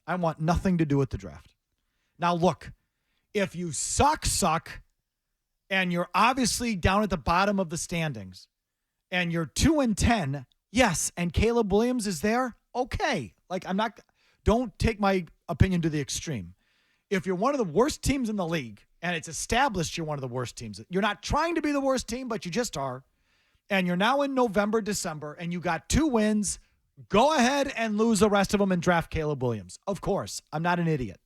I want nothing to do with the draft. Now, look, if you suck, and you're obviously down at the bottom of the standings, and you're 2-10, yes, and Caleb Williams is there, okay. Don't take my opinion to the extreme. If you're one of the worst teams in the league, and it's established you're one of the worst teams, you're not trying to be the worst team, but you just are, and you're now in November, December, and you got 2 wins, go ahead and lose the rest of them and draft Caleb Williams. Of course, I'm not an idiot.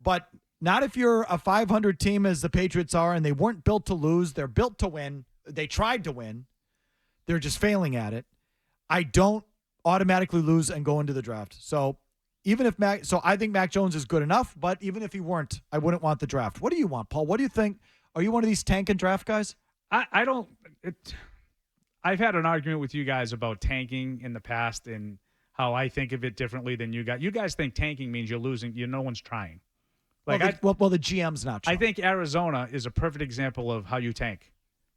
But not if you're a 500 team as the Patriots are, and they weren't built to lose. They're built to win. They tried to win. They're just failing at it. I don't automatically lose and go into the draft. So I think Mac Jones is good enough, but even if he weren't, I wouldn't want the draft. What do you want, Paul? What do you think? Are you one of these tank and draft guys? I don't. I've had an argument with you guys about tanking in the past and how I think of it differently than you guys. You guys think tanking means you're losing. No one's trying. The GM's not trying. I think Arizona is a perfect example of how you tank.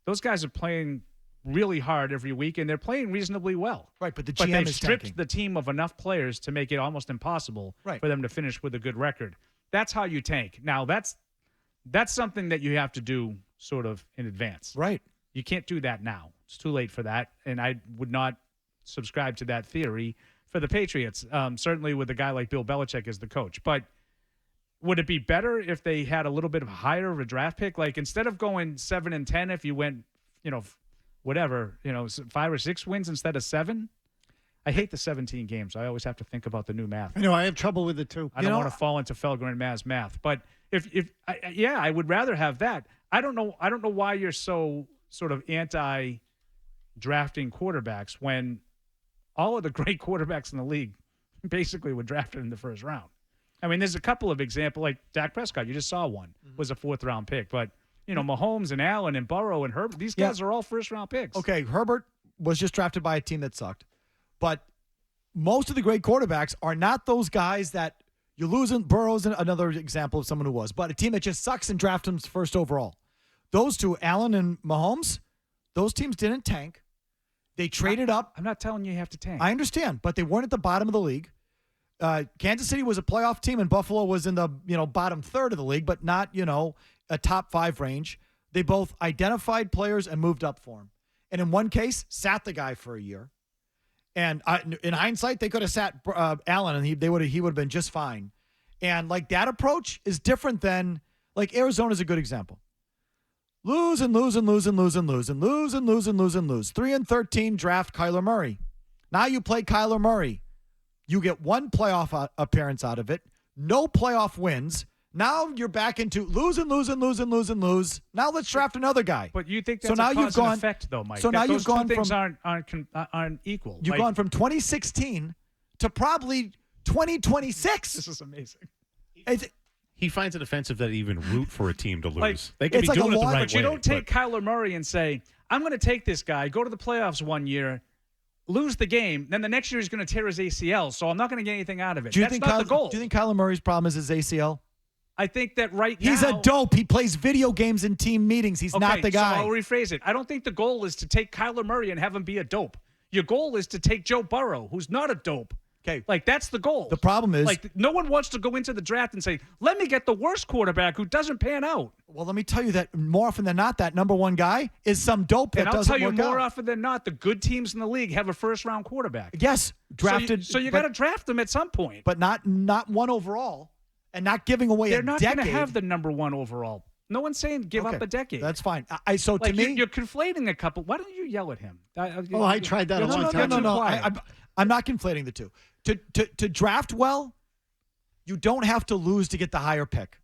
Those guys are playing really hard every week, and they're playing reasonably well. Right, but they've stripped tanking. the team of enough players to make it almost impossible for them to finish with a good record. That's how you tank. Now, that's something that you have to do sort of in advance. Right. You can't do that now. It's too late for that, and I would not subscribe to that theory for the Patriots, certainly with a guy like Bill Belichick as the coach. But would it be better if they had a little bit of higher of a draft pick? Like instead of going 7-10, if you went, 5 or 6 wins instead of 7? I hate the 17 games. I always have to think about the new math. I know, I have trouble with it too. I don't want to fall into Felger and Mazz math. But I would rather have that. I don't know why you're so sort of anti-drafting quarterbacks when all of the great quarterbacks in the league basically were drafted in the first round. I mean, there's a couple of examples, like Dak Prescott. You just saw one was a 4th-round pick. But, Mahomes and Allen and Burrow and Herbert, these guys are all first-round picks. Okay, Herbert was just drafted by a team that sucked. But most of the great quarterbacks are not those guys that you lose. Burrow's another example of someone who was. But a team that just sucks and drafts them first overall. Those two, Allen and Mahomes, those teams didn't tank. They traded up. I'm not telling you have to tank. I understand, but they weren't at the bottom of the league. Kansas City was a playoff team, and Buffalo was in the bottom third of the league, but not a top 5 range. They both identified players and moved up for him, and in one case, sat the guy for a year. And in hindsight, they could have sat Allen, and he would have been just fine. And that approach is different than Arizona's a good example. Lose and lose and lose and lose and lose and lose and lose and lose and lose. 3-13 draft Kyler Murray. Now you play Kyler Murray. You get 1 playoff appearance out of it. No playoff wins. Now you're back into lose and lose and lose and lose and lose. Now let's draft another guy. But you think that's a cause and effect, though, Mike? So now you've gone from aren't equal. You've gone from 2016 to probably 2026. This is amazing. He finds it offensive that even root for a team to lose. They could be doing it the right way. But you don't take Kyler Murray and say, I'm going to take this guy, go to the playoffs one year, lose the game, then the next year he's going to tear his ACL, so I'm not going to get anything out of it. That's not the goal. Do you think Kyler Murray's problem is his ACL? I think that now... He's a dope. He plays video games in team meetings. He's not the guy. So I'll rephrase it. I don't think the goal is to take Kyler Murray and have him be a dope. Your goal is to take Joe Burrow, who's not a dope. Okay. That's the goal. The problem is... no one wants to go into the draft and say, let me get the worst quarterback who doesn't pan out. Well, let me tell you that more often than not, that number 1 guy is some dope that doesn't work out. And I'll tell you more often than not, the good teams in the league have a first-round quarterback. Yes, drafted. So you got to draft them at some point. But not 1 overall and not giving away a decade. They're not going to have the number 1 overall. No one's saying give up a decade. That's fine. So to me... You're conflating a couple. Why don't you yell at him? I tried that a long time ago. No. I'm not conflating the two. To draft well, you don't have to lose to get the higher pick.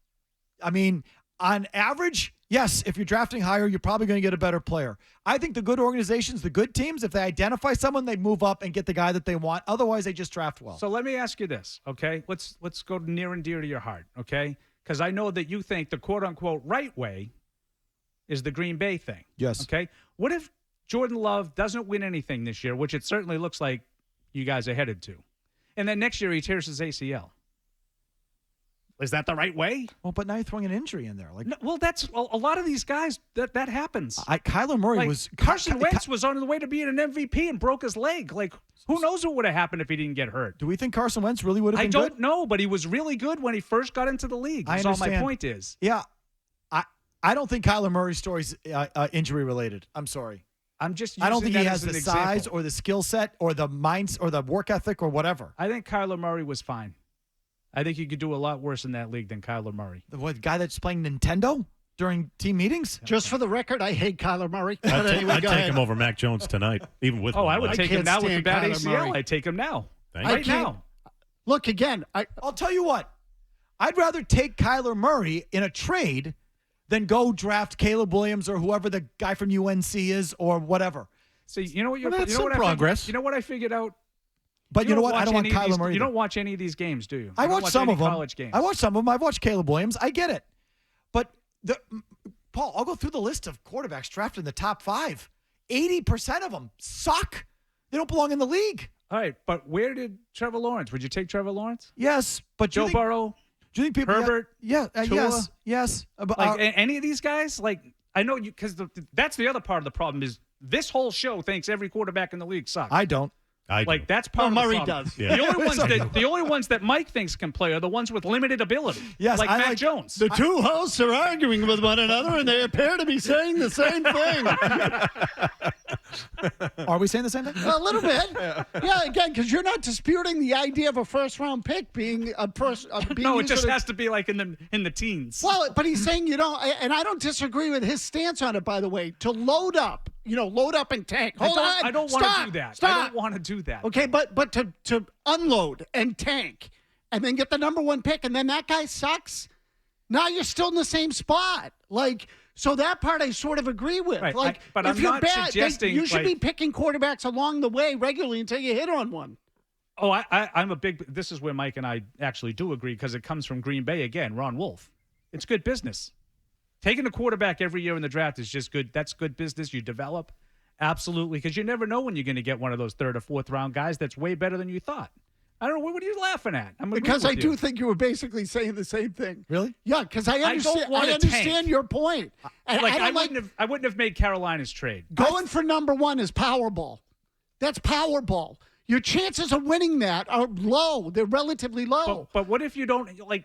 I mean, on average, yes, if you're drafting higher, you're probably going to get a better player. I think the good organizations, the good teams, if they identify someone, they move up and get the guy that they want. Otherwise, they just draft well. So let me ask you this, okay? Let's go near and dear to your heart, okay? Because I know that you think the quote-unquote right way is the Green Bay thing. Yes. Okay? What if Jordan Love doesn't win anything this year, which it certainly looks like you guys are headed to, and then next year he tears his ACL? Is that the right way? Well, but now you're throwing an injury in there. Like, No, well, that's a lot of these guys. That happens. Kyler Murray Like, was Carson Wentz was on the way to being an MVP and broke his leg. Like, who knows what would have happened if he didn't get hurt? Do we think Carson Wentz really would have I been don't good? know, but he was really good when he first got into the league. I That's all my understand. point is. Yeah, I don't think Kyler Murray's story's injury related. I'm sorry. I'm just. I don't using think he that has as the an size example. or the skill set or the minds or the work ethic or whatever. I think Kyler Murray was fine. I think you could do a lot worse in that league than Kyler Murray. The guy that's playing Nintendo during team meetings? Just for the record, I hate Kyler Murray. But I'd anyway, take go ahead. him over Mac Jones tonight, even with Oh, one I would leg. take him can't now with the stand bad Kyler ACL. Murray. I'd take him now. Thank I Right can't- now. Look, again, I'll tell you what. I'd rather take Kyler Murray in a trade than go draft Caleb Williams or whoever the guy from UNC is or whatever. So you know what? You're, Well, that's you know some what progress. You know what I figured out? But you know what? I don't want watch any of Kyler these- Murray. You either. don't watch any of these games, do you? I You don't watched watch some any of them. college games. I watched some of them. I've watched Caleb Williams. I get it. But Paul, I'll go through the list of quarterbacks drafted in the top 5. 80% of them suck. They don't belong in the league. All right, but where did Trevor Lawrence? Would you take Trevor Lawrence? Yes, but Joe Burrow? do you think people? Herbert? Yeah, Tua? yes. But, Like any of these guys? Like I know you because that's the other part of the problem is this whole show thinks every quarterback in the league sucks. I don't. I do. Like that's part of Murray the problem. does. Yeah. The only ones that Mike thinks can play are the ones with limited ability. Yes, like I Mac like- Jones. the two hosts are arguing with one another, and they appear to be saying the same thing. Are we saying the same thing? A little bit. Yeah, again, because you're not disputing the idea of a first-round pick being a person. No, it just has to be like in the teens. Well, but he's saying you don't, and I don't disagree with his stance on it, by the way, to load up, load up and tank. Hold on. I don't want to Stop. do that. Stop. I don't want to do that. Okay, but to unload and tank and then get the number 1 pick and then that guy sucks, now you're still in the same spot. Like, so that part I sort of agree with. Right, Like, but if I'm you're not bad, suggesting, you should like- be picking quarterbacks along the way regularly until you hit on one. Oh, I'm a big. This is where Mike and I actually do agree because it comes from Green Bay again. Ron Wolf. It's good business. Taking a quarterback every year in the draft is just good. That's good business. You develop. Absolutely, because you never know when you're going to get one of those 3rd or 4th round guys that's way better than you thought. I don't know. What are you laughing at? I'm agreeing Because with I you. do think you were basically saying the same thing. Really? Yeah, because I understand. wanna I understand tank. your point. And Like I don't like I wouldn't have made Carolina's trade. going for number 1 is Powerball. That's Powerball. Your chances of winning that are low. They're relatively low. But what if you don't like?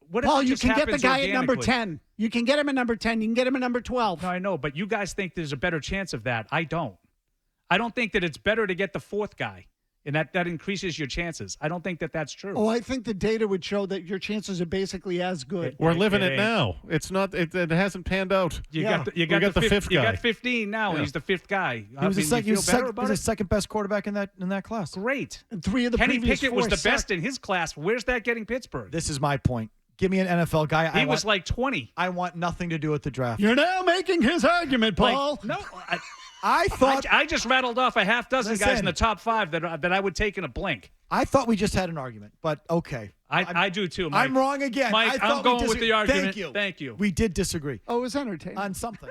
What if Paul, it you just can get the happens guy at number organically? 10. You can get him at number 10. You can get him at number 12. No, I know, but you guys think there's a better chance of that. I don't. I don't think that it's better to get the 4th guy, and that increases your chances. I don't think that that's true. Oh, I think the data would show that your chances are basically as good. We're living It it ain't. now. It's not. It hasn't panned out. You Yeah. got We got the fifth You guy. got 15 now, and Yeah. he's the 5th guy. He was, I mean, the, you feel better about he was it? the second best quarterback in that class. Great. And 3 of the Kenny previous Pickett 4 was the sucked. best in his class. Where's that getting Pittsburgh? This is my point. Give me an NFL guy. He was like 20. I want nothing to do with the draft. You're now making his argument, Paul. Like, no, I thought I just rattled off a half dozen guys in Listen. the top 5 that I would take in a blink. I thought we just had an argument, but okay. I do too, Mike. I'm wrong again. Mike, I thought I'm going we with the disagree. argument. Thank you. Thank you. We did disagree Oh, it was entertaining. on something.